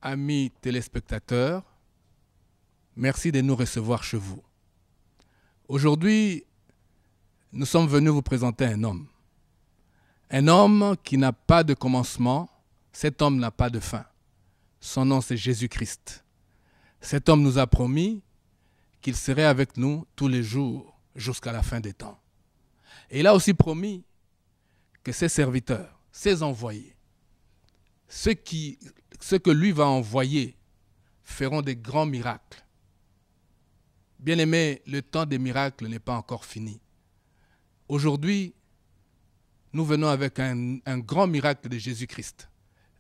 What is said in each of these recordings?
amis téléspectateurs, merci de nous recevoir chez vous. Aujourd'hui, nous sommes venus vous présenter un homme. Un homme qui n'a pas de commencement, cet homme n'a pas de fin. Son nom, c'est Jésus-Christ. Cet homme nous a promis qu'il serait avec nous tous les jours jusqu'à la fin des temps. Et il a aussi promis que ses serviteurs, ses envoyés, ceux que lui va envoyer feront des grands miracles. Bien-aimés, le temps des miracles n'est pas encore fini. Aujourd'hui, nous venons avec un grand miracle de Jésus-Christ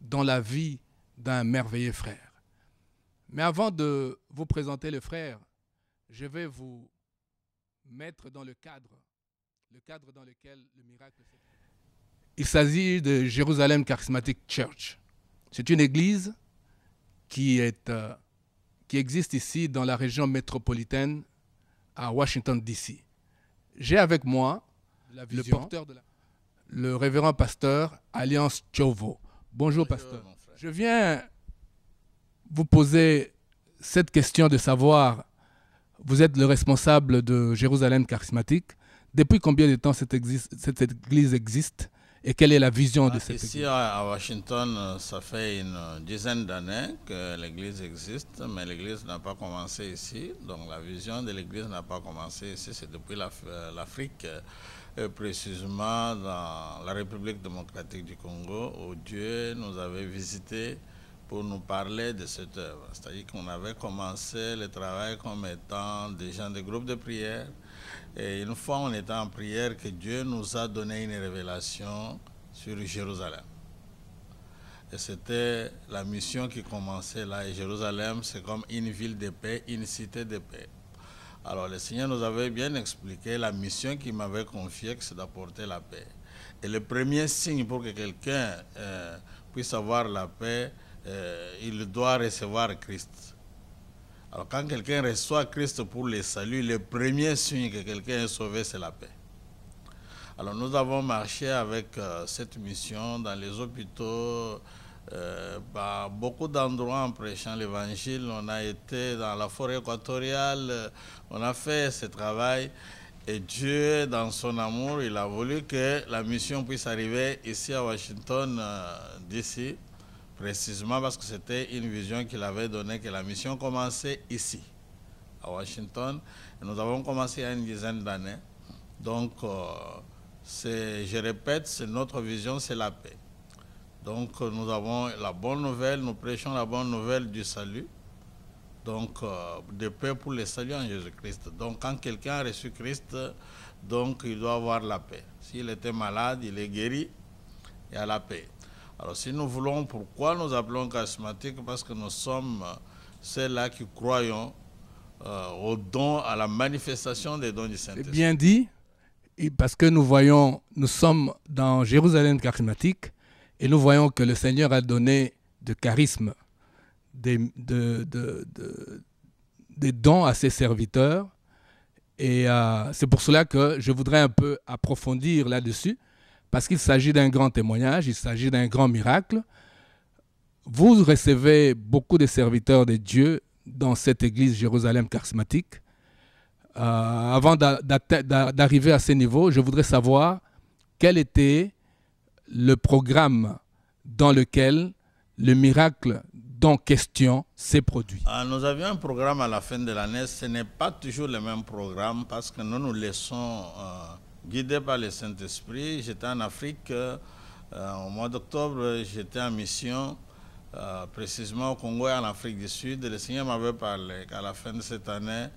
dans la vie d'un merveilleux frère. Mais avant de vous présenter le frère, je vais vous mettre dans le cadre dans lequel le miracle s'est fait. Il s'agit de Jérusalem Charismatic Church. C'est une église qui existe ici dans la région métropolitaine à Washington, D.C. J'ai avec moi le porteur le révérend pasteur Alliance Chovo. Bonjour pasteur. Je viens vous poser cette question de savoir, vous êtes le responsable de Jérusalem Charismatique. Depuis combien de temps cette église existe et quelle est la vision de cette église? Ici à Washington, ça fait une dizaine d'années que l'église existe, mais l'église n'a pas commencé ici. Donc la vision de l'église n'a pas commencé ici, c'est depuis l'Afrique, précisément dans la République démocratique du Congo, où Dieu nous avait visités pour nous parler de cette œuvre. C'est-à-dire qu'on avait commencé le travail comme étant des gens de groupes de prière. Et une fois on était en prière, que Dieu nous a donné une révélation sur Jérusalem. Et c'était la mission qui commençait là. Et Jérusalem, c'est comme une ville de paix, une cité de paix. Alors le Seigneur nous avait bien expliqué la mission qu'il m'avait confiée, que c'est d'apporter la paix. Et le premier signe pour que quelqu'un puisse avoir la paix, il doit recevoir Christ. Alors quand quelqu'un reçoit Christ pour le salut, le premier signe que quelqu'un est sauvé, c'est la paix. Alors nous avons marché avec cette mission dans les hôpitaux, beaucoup d'endroits en prêchant l'évangile. On a été dans la forêt équatoriale, on a fait ce travail. Et Dieu, dans son amour, il a voulu que la mission puisse arriver ici à Washington, D.C., précisément parce que c'était une vision qu'il avait donnée, que la mission commençait ici, à Washington. Et nous avons commencé il y a une dizaine d'années. Donc, je répète, notre vision, c'est la paix. Donc, nous avons la bonne nouvelle, nous prêchons la bonne nouvelle du salut. Donc, de paix pour le salut en Jésus-Christ. Donc, quand quelqu'un a reçu Christ, donc, il doit avoir la paix. S'il était malade, il est guéri, il y a la paix. Alors, si nous voulons, pourquoi nous appelons charismatique? Parce que nous sommes ceux-là qui croyons aux dons, à la manifestation des dons du Saint-Esprit. C'est bien dit, parce que nous sommes dans Jérusalem charismatique et nous voyons que le Seigneur a donné de charisme, des dons à ses serviteurs. Et c'est pour cela que je voudrais un peu approfondir là-dessus. Parce qu'il s'agit d'un grand témoignage, il s'agit d'un grand miracle. Vous recevez beaucoup de serviteurs de Dieu dans cette église Jérusalem charismatique. Avant d'arriver à ce niveau, je voudrais savoir quel était le programme dans lequel le miracle dont question s'est produit. Nous avions un programme à la fin de l'année. Ce n'est pas toujours le même programme parce que nous nous laissons guidé par le Saint-Esprit. J'étais en Afrique, au mois d'octobre, j'étais en mission, précisément au Congo et en Afrique du Sud. Le Seigneur m'avait parlé qu'à la fin de cette année,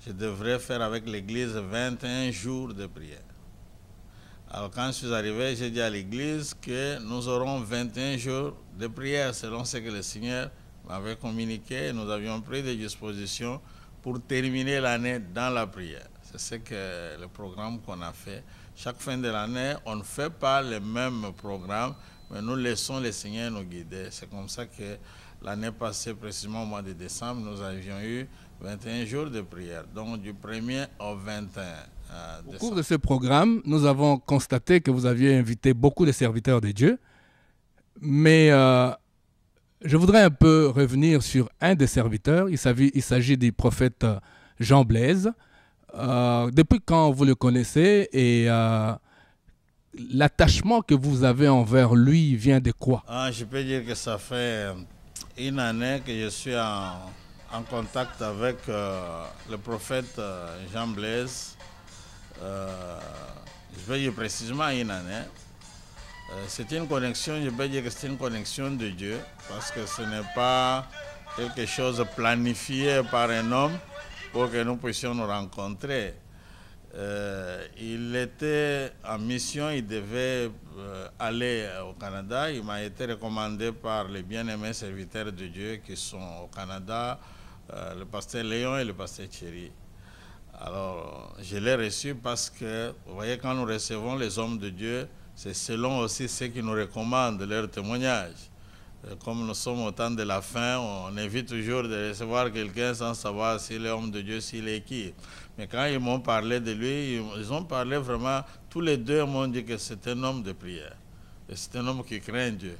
je devrais faire avec l'Église 21 jours de prière. Alors quand je suis arrivé, j'ai dit à l'Église que nous aurons 21 jours de prière selon ce que le Seigneur m'avait communiqué. Nous avions pris des dispositions pour terminer l'année dans la prière. C'est ce que le programme qu'on a fait. Chaque fin de l'année, on ne fait pas le même programme, mais nous laissons le Seigneur nous guider. C'est comme ça que l'année passée, précisément au mois de décembre, nous avions eu 21 jours de prière, donc du 1er au 21 décembre. Au cours de ce programme, nous avons constaté que vous aviez invité beaucoup de serviteurs de Dieu, mais Je voudrais un peu revenir sur un des serviteurs. Il s'agit du prophète Jean Blaise. Depuis quand vous le connaissez et l'attachement que vous avez envers lui vient de quoi? Je peux dire que ça fait une année que je suis en contact avec le prophète Jean Blaise. Je vais dire précisément une année. C'est une connexion, je peux dire que c'est une connexion de Dieu, parce que ce n'est pas quelque chose planifié par un homme pour que nous puissions nous rencontrer. Il était en mission, il devait aller au Canada. Il m'a été recommandé par les bien-aimés serviteurs de Dieu qui sont au Canada, le pasteur Léon et le pasteur Thierry. Alors, je l'ai reçu parce que, vous voyez, quand nous recevons les hommes de Dieu, c'est selon aussi ceux qui nous recommandent leur témoignage. Comme nous sommes au temps de la fin, on évite toujours de recevoir quelqu'un sans savoir s'il est homme de Dieu, s'il est qui. Mais quand ils m'ont parlé de lui, ils ont parlé vraiment, tous les deux m'ont dit que c'est un homme de prière. Et c'est un homme qui craint Dieu.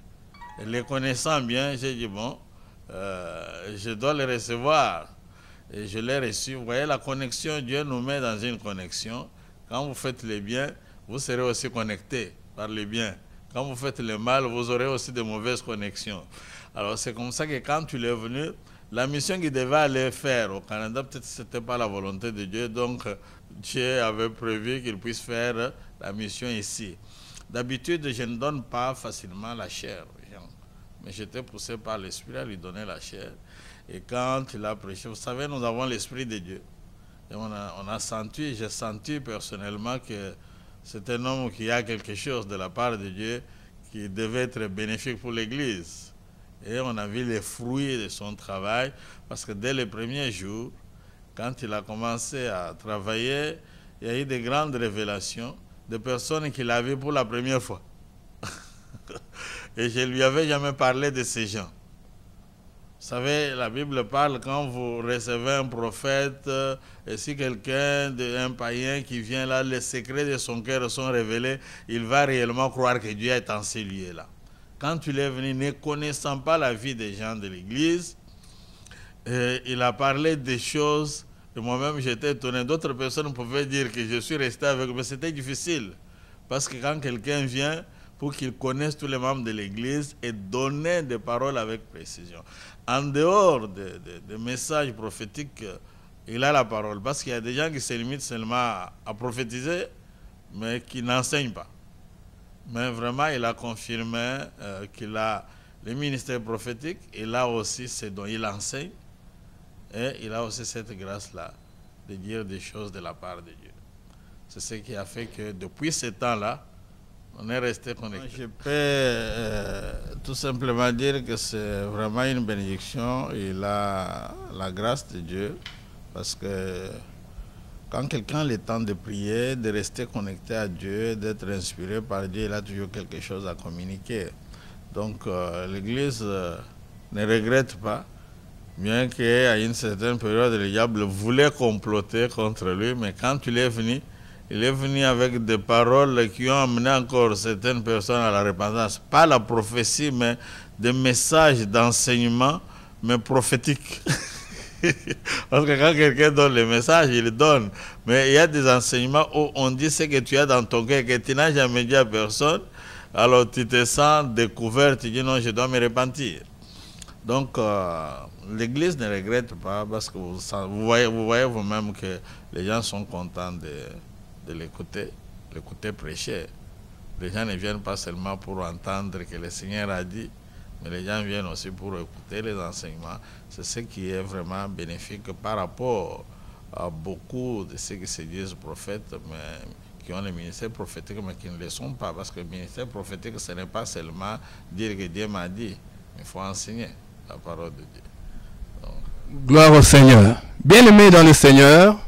Et les connaissant bien, j'ai dit, bon, je dois le recevoir. Et je l'ai reçu. Vous voyez, la connexion, Dieu nous met dans une connexion. Quand vous faites le bien, vous serez aussi connecté par le bien. Quand vous faites le mal, vous aurez aussi de mauvaises connexions. Alors c'est comme ça que quand tu es venu, la mission qu'il devait aller faire au Canada, peut-être que ce n'était pas la volonté de Dieu, donc Dieu avait prévu qu'il puisse faire la mission ici. D'habitude, je ne donne pas facilement la chair aux gens, mais j'étais poussé par l'Esprit à lui donner la chair. Et quand il a prêché, vous savez, nous avons l'Esprit de Dieu. Et on a senti, j'ai senti personnellement que c'est un homme qui a quelque chose de la part de Dieu qui devait être bénéfique pour l'Église. Et on a vu les fruits de son travail, parce que dès les premiers jours, quand il a commencé à travailler, il y a eu de grandes révélations de personnes qui l'avaient pour la première fois. Et je ne lui avais jamais parlé de ces gens. Vous savez, la Bible parle quand vous recevez un prophète, et si quelqu'un, un païen qui vient là, les secrets de son cœur sont révélés, il va réellement croire que Dieu est en ce lieu-là. Quand il est venu, ne connaissant pas la vie des gens de l'Église, il a parlé des choses, et moi-même j'étais étonné. D'autres personnes pouvaient dire que je suis resté avec eux, mais c'était difficile. Parce que quand quelqu'un vient, pour qu'il connaisse tous les membres de l'Église et donner des paroles avec précision. En dehors des messages prophétiques, il a la parole. Parce qu'il y a des gens qui se limitent seulement à prophétiser, mais qui n'enseignent pas. Mais vraiment, il a confirmé qu'il a le ministère prophétique, il a aussi ce dont il enseigne, et il a aussi cette grâce-là de dire des choses de la part de Dieu. C'est ce qui a fait que depuis ce temps-là, on est resté connecté. Je peux tout simplement dire que c'est vraiment une bénédiction. Il a la grâce de Dieu, parce que quand quelqu'un a le temps de prier, de rester connecté à Dieu, d'être inspiré par Dieu, il a toujours quelque chose à communiquer. Donc l'Église ne regrette pas, bien qu'à une certaine période, le diable voulait comploter contre lui, mais quand il est venu avec des paroles qui ont amené encore certaines personnes à la repentance. Pas la prophétie, mais des messages d'enseignement, mais prophétiques. Parce que quand quelqu'un donne le message, il donne. Mais il y a des enseignements où on dit ce que tu as dans ton cœur, que tu n'as jamais dit à personne. Alors tu te sens découvert, tu dis non, je dois me repentir. Donc l'Église ne regrette pas, parce que vous voyez vous-même que les gens sont contents de l'écouter prêcher. Les gens ne viennent pas seulement pour entendre que le Seigneur a dit, mais les gens viennent aussi pour écouter les enseignements. C'est ce qui est vraiment bénéfique par rapport à beaucoup de ceux qui se disent prophètes, mais qui ont le ministère prophétique, mais qui ne le sont pas. Parce que le ministère prophétique, ce n'est pas seulement dire que Dieu m'a dit, mais il faut enseigner la parole de Dieu. Donc, gloire au Seigneur. Bien-aimé dans le Seigneur,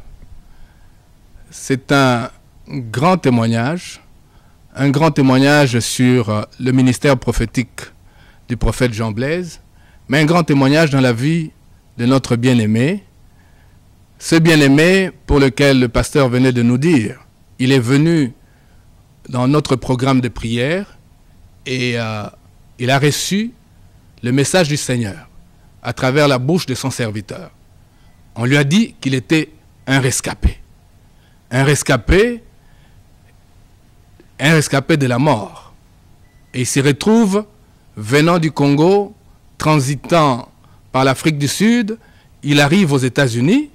c'est un grand témoignage sur le ministère prophétique du prophète Jean Blaise, mais un grand témoignage dans la vie de notre bien-aimé. Ce bien-aimé pour lequel le pasteur venait de nous dire, il est venu dans notre programme de prière et il a reçu le message du Seigneur à travers la bouche de son serviteur. On lui a dit qu'il était un rescapé. Un rescapé de la mort. Et il se retrouve venant du Congo, transitant par l'Afrique du Sud, il arrive aux États-Unis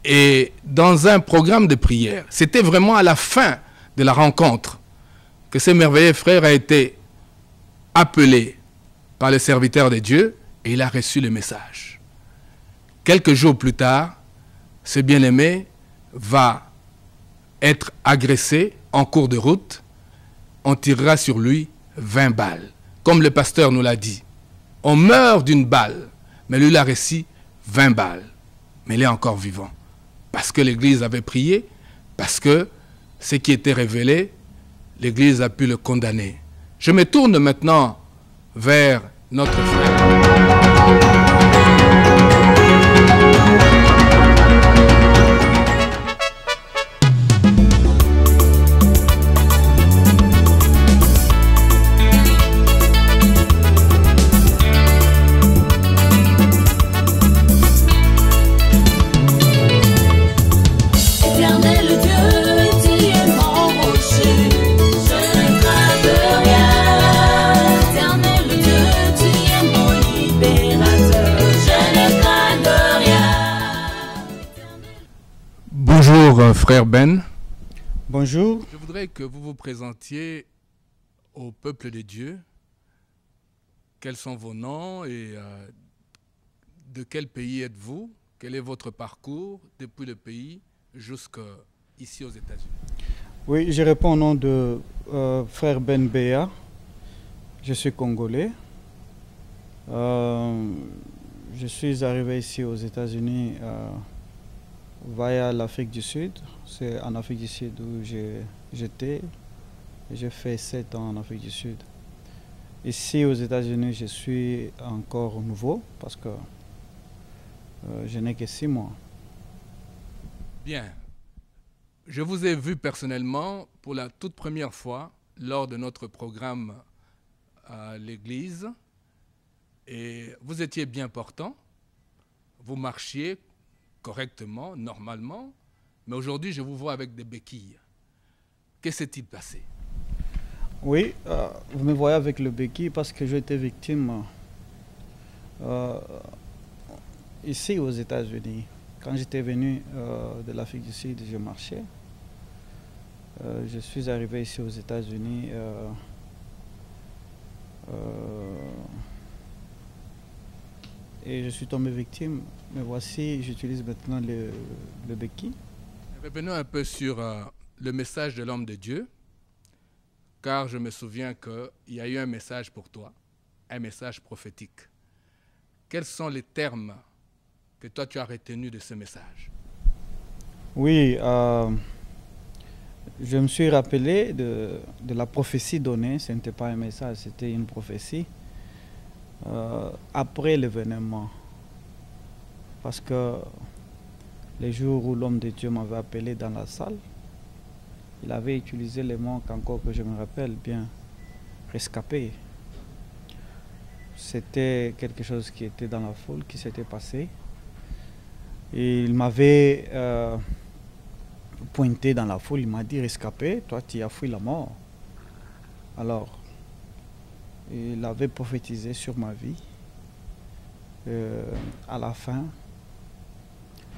et dans un programme de prière. C'était vraiment à la fin de la rencontre que ce merveilleux frère a été appelé par le serviteur de Dieu et il a reçu le message. Quelques jours plus tard, ce bien-aimé va être agressé en cours de route. On tirera sur lui 20 balles. Comme le pasteur nous l'a dit, on meurt d'une balle, mais lui il a reçu 20 balles. Mais il est encore vivant. Parce que l'Église avait prié, parce que ce qui était révélé, l'Église a pu le condamner. Je me tourne maintenant vers notre frère. Bonjour frère Ben. Bonjour. Je voudrais que vous vous présentiez au peuple de Dieu. Quels sont vos noms et de quel pays êtes-vous? Quel est votre parcours depuis le pays jusqu'ici aux États-Unis? Oui, je réponds au nom de frère Ben Béa. Je suis congolais. Je suis arrivé ici aux États-Unis via l'Afrique du Sud. C'est en Afrique du Sud où j'étais. J'ai fait 7 ans en Afrique du Sud. Ici aux États-Unis, je suis encore nouveau parce que je n'ai que 6 mois. Bien. Je vous ai vu personnellement pour la toute première fois lors de notre programme à l'église et vous étiez bien portant. Vous marchiez correctement, normalement, mais aujourd'hui, je vous vois avec des béquilles. Que s'est-il passé? Oui, vous me voyez avec le béquille parce que j'ai été victime ici aux États-Unis. Quand j'étais venu de l'Afrique du Sud, je marchais. Je suis arrivé ici aux États-Unis et je suis tombé victime. Mais voici, j'utilise maintenant le béquille. Revenons un peu sur le message de l'homme de Dieu, car je me souviens qu'il y a eu un message pour toi, un message prophétique. Quels sont les termes que toi tu as retenus de ce message? Oui, je me suis rappelé de la prophétie donnée. Ce n'était pas un message, c'était une prophétie. Après l'événement, parce que les jours où l'homme de Dieu m'avait appelé dans la salle, il avait utilisé les mots encore que je me rappelle bien, rescapé. C'était quelque chose qui était dans la foule, qui s'était passé. Et il m'avait pointé dans la foule, il m'a dit, rescapé, toi tu as fui la mort. Alors, il avait prophétisé sur ma vie. À la fin,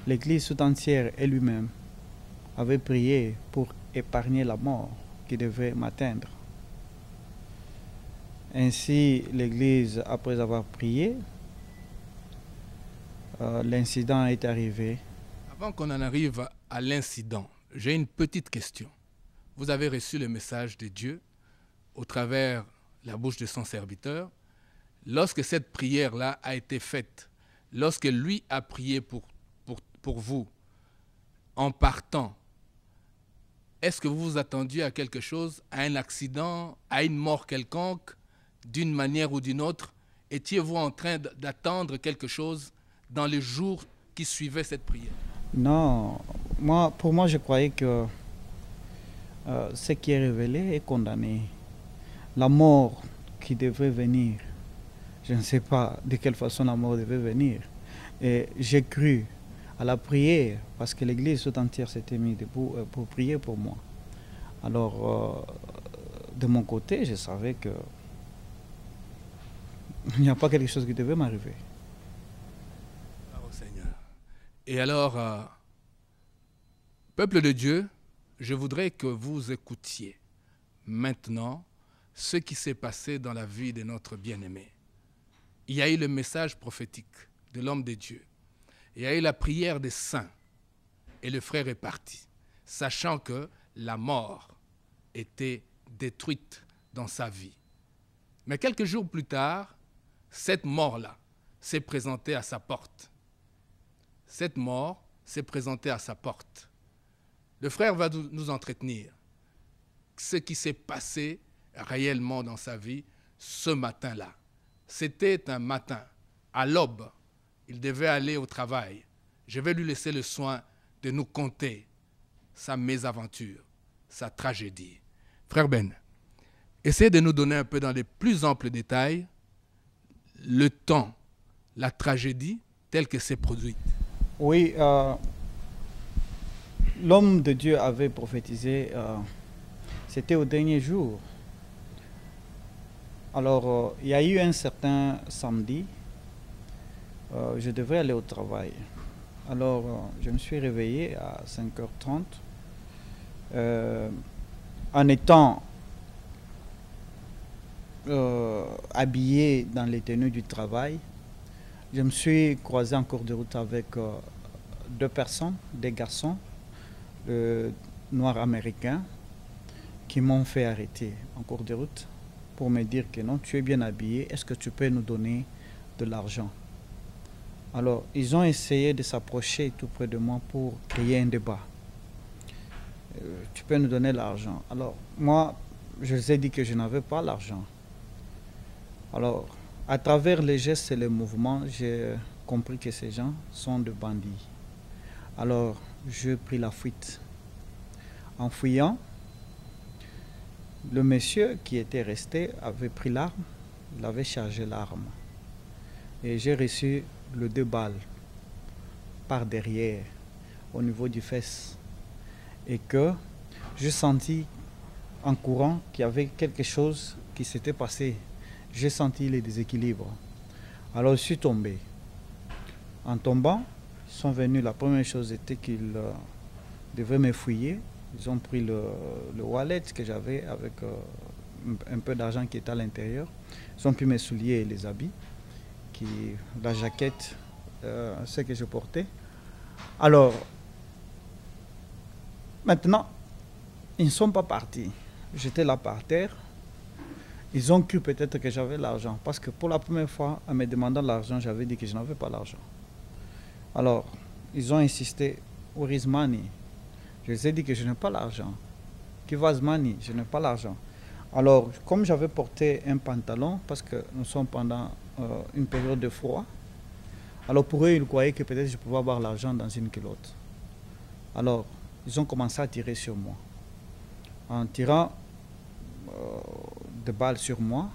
l'Église tout entière et lui-même avait prié pour épargner la mort qui devait m'atteindre. Ainsi, l'Église, après avoir prié, l'incident est arrivé. Avant qu'on en arrive à l'incident, j'ai une petite question. Vous avez reçu le message de Dieu au travers la bouche de son serviteur. Lorsque cette prière-là a été faite, lorsque lui a prié pour vous, en partant, est-ce que vous vous attendiez à quelque chose, à un accident, à une mort quelconque, d'une manière ou d'une autre? Étiez-vous en train d'attendre quelque chose dans les jours qui suivaient cette prière? Non, pour moi, je croyais que ce qui est révélé est condamné. La mort qui devait venir, Je ne sais pas de quelle façon la mort devait venir. Et j'ai cru à la prière, parce que l'église tout entière s'était mise debout pour prier pour moi. Alors, de mon côté, je savais que il n'y a pas quelque chose qui devait m'arriver. Au Seigneur. Et alors, peuple de Dieu, je voudrais que vous écoutiez maintenant ce qui s'est passé dans la vie de notre bien-aimé. Il y a eu le message prophétique de l'homme de Dieu. Il y a eu la prière des saints. Et le frère est parti, sachant que la mort était détruite dans sa vie. Mais quelques jours plus tard, cette mort-là s'est présentée à sa porte. Cette mort s'est présentée à sa porte. Le frère va nous entretenir ce qui s'est passé réellement dans sa vie ce matin-là. C'était un matin, à l'aube, il devait aller au travail. Je vais lui laisser le soin de nous conter sa mésaventure, sa tragédie. Frère Ben, essayez de nous donner un peu dans les plus amples détails le temps, la tragédie telle que c'est produite. Oui, l'homme de Dieu avait prophétisé, c'était au dernier jour. Alors, il y a eu un certain samedi, je devais aller au travail. Alors, je me suis réveillé à 5h30. En étant habillé dans les tenues du travail, je me suis croisé en cours de route avec deux personnes, des garçons noirs américains, qui m'ont fait arrêter en cours de route pour me dire que non, tu es bien habillé, est-ce que tu peux nous donner de l'argent? Alors, ils ont essayé de s'approcher tout près de moi pour créer un débat. Tu peux nous donner l'argent? Alors, moi, je les ai dit que je n'avais pas l'argent. Alors, à travers les gestes et les mouvements, j'ai compris que ces gens sont des bandits. Alors, j'ai pris la fuite. En fuyant, le monsieur qui était resté avait pris l'arme, il avait chargé l'arme. Et j'ai reçu le 2 balles par derrière, au niveau du fesse. Et que j'ai senti en courant qu'il y avait quelque chose qui s'était passé. J'ai senti les déséquilibres. Alors je suis tombé. En tombant, ils sont venus, la première chose était qu'ils devaient me fouiller. Ils ont pris le wallet que j'avais avec un peu d'argent qui était à l'intérieur. Ils ont pris mes souliers et les habits, la jaquette, ce que je portais. Alors, maintenant, ils ne sont pas partis. J'étais là par terre. Ils ont cru peut-être que j'avais l'argent. Parce que pour la première fois, en me demandant l'argent, j'avais dit que je n'avais pas l'argent. Alors, ils ont insisté, where is money? Je les ai dit que je n'ai pas l'argent. Give us money, je n'ai pas l'argent. Alors, comme j'avais porté un pantalon, parce que nous sommes pendant une période de froid, alors pour eux, ils croyaient que peut-être je pouvais avoir l'argent dans une culotte. Alors, ils ont commencé à tirer sur moi. En tirant des balles sur moi,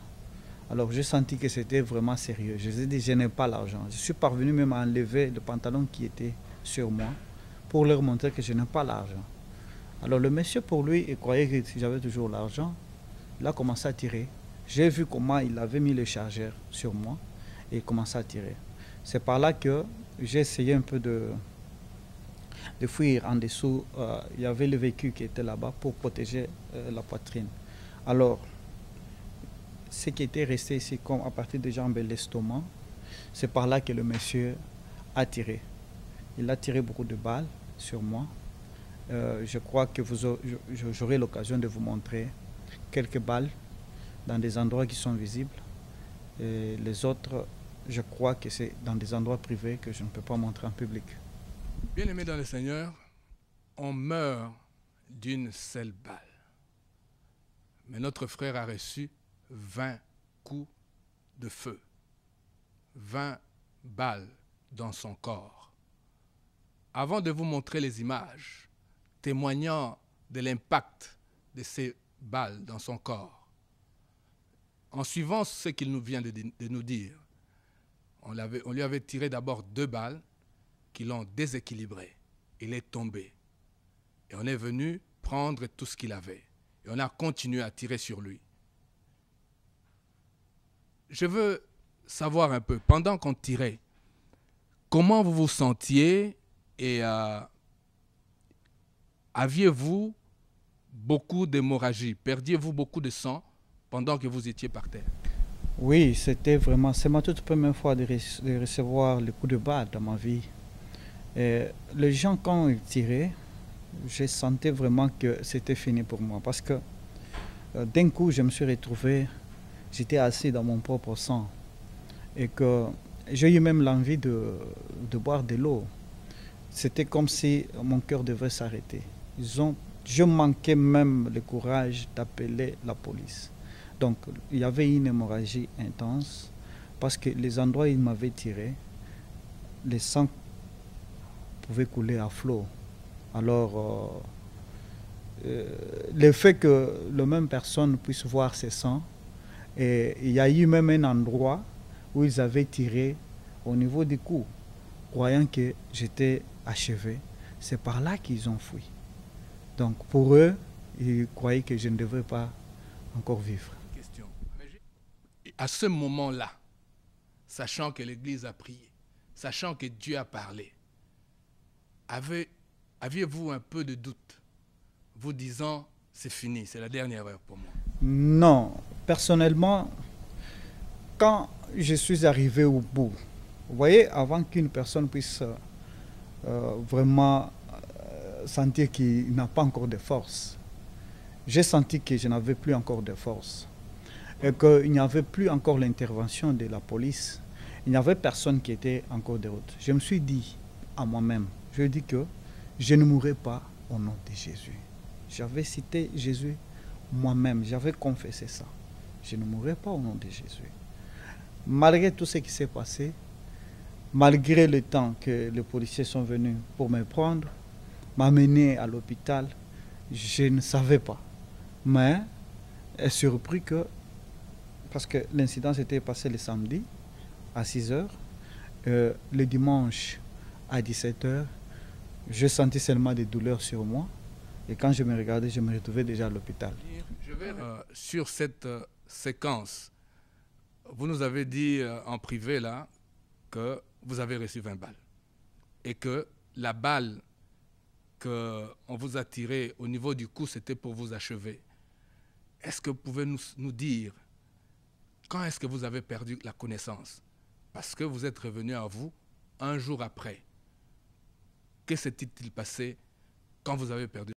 alors j'ai senti que c'était vraiment sérieux. Je les ai dit, je n'ai pas l'argent. Je suis parvenu même à enlever le pantalon qui était sur moi pour leur montrer que je n'ai pas l'argent. Alors le monsieur, pour lui, il croyait que si j'avais toujours l'argent, il a commencé à tirer. J'ai vu comment il avait mis le chargeur sur moi et il commençait à tirer. C'est par là que j'ai essayé un peu de fuir en dessous. Il y avait le véhicule qui était là-bas pour protéger la poitrine. Alors, ce qui était resté ici, comme à partir des jambes et l'estomac, c'est par là que le monsieur a tiré. Il a tiré beaucoup de balles sur moi. Je crois que j'aurai l'occasion de vous montrer quelques balles dans des endroits qui sont visibles. Et les autres, je crois que c'est dans des endroits privés que je ne peux pas montrer en public. Bien-aimés dans le Seigneur, on meurt d'une seule balle. Mais notre frère a reçu 20 coups de feu, 20 balles dans son corps. Avant de vous montrer les images témoignant de l'impact de ces balles dans son corps, en suivant ce qu'il nous vient de nous dire, on lui avait tiré d'abord 2 balles qui l'ont déséquilibré. Il est tombé. Et on est venu prendre tout ce qu'il avait. Et on a continué à tirer sur lui. Je veux savoir un peu, pendant qu'on tirait, comment vous vous sentiez et aviez-vous beaucoup d'hémorragie? Perdiez-vous beaucoup de sang pendant que vous étiez par terre? Oui, c'est ma toute première fois de recevoir le coup de balle dans ma vie. Et les gens, quand ils tiraient, je sentais vraiment que c'était fini pour moi. Parce que d'un coup, je me suis retrouvé, j'étais assis dans mon propre sang. Et que j'ai eu même l'envie de boire de l'eau. C'était comme si mon cœur devait s'arrêter. Je manquais même le courage d'appeler la police. Donc, il y avait une hémorragie intense parce que les endroits où ils m'avaient tiré, le sang pouvait couler à flot. Alors, le fait que la même personne puisse voir ces sangs, et il y a eu même un endroit où ils avaient tiré au niveau du cou, croyant que j'étais achevé. C'est par là qu'ils ont fui. Donc, pour eux, ils croyaient que je ne devrais pas encore vivre. À ce moment-là, sachant que l'Église a prié, sachant que Dieu a parlé, aviez-vous un peu de doute, vous disant c'est fini, c'est la dernière heure pour moi? Non, personnellement, quand je suis arrivé au bout, vous voyez, avant qu'une personne puisse vraiment sentir qu'il n'a pas encore de force, j'ai senti que je n'avais plus encore de force. Et qu'il n'y avait plus encore l'intervention de la police. Il n'y avait personne qui était encore de route. Je me suis dit à moi-même, je dis que je ne mourrai pas au nom de Jésus. J'avais cité Jésus moi-même, j'avais confessé ça. Je ne mourrai pas au nom de Jésus. Malgré tout ce qui s'est passé, malgré le temps que les policiers sont venus pour me prendre, m'amener à l'hôpital, je ne savais pas. Mais je suis surpris que, parce que l'incident s'était passé le samedi à 6h, le dimanche à 17h, je sentais seulement des douleurs sur moi. Et quand je me regardais, je me retrouvais déjà à l'hôpital. Je vais sur cette séquence. Vous nous avez dit en privé là que vous avez reçu 20 balles. Et que la balle qu'on vous a tirée au niveau du cou, c'était pour vous achever. Est-ce que vous pouvez nous dire quand est-ce que vous avez perdu la connaissance? Parce que vous êtes revenu à vous un jour après. Que s'est-il passé quand vous avez perdu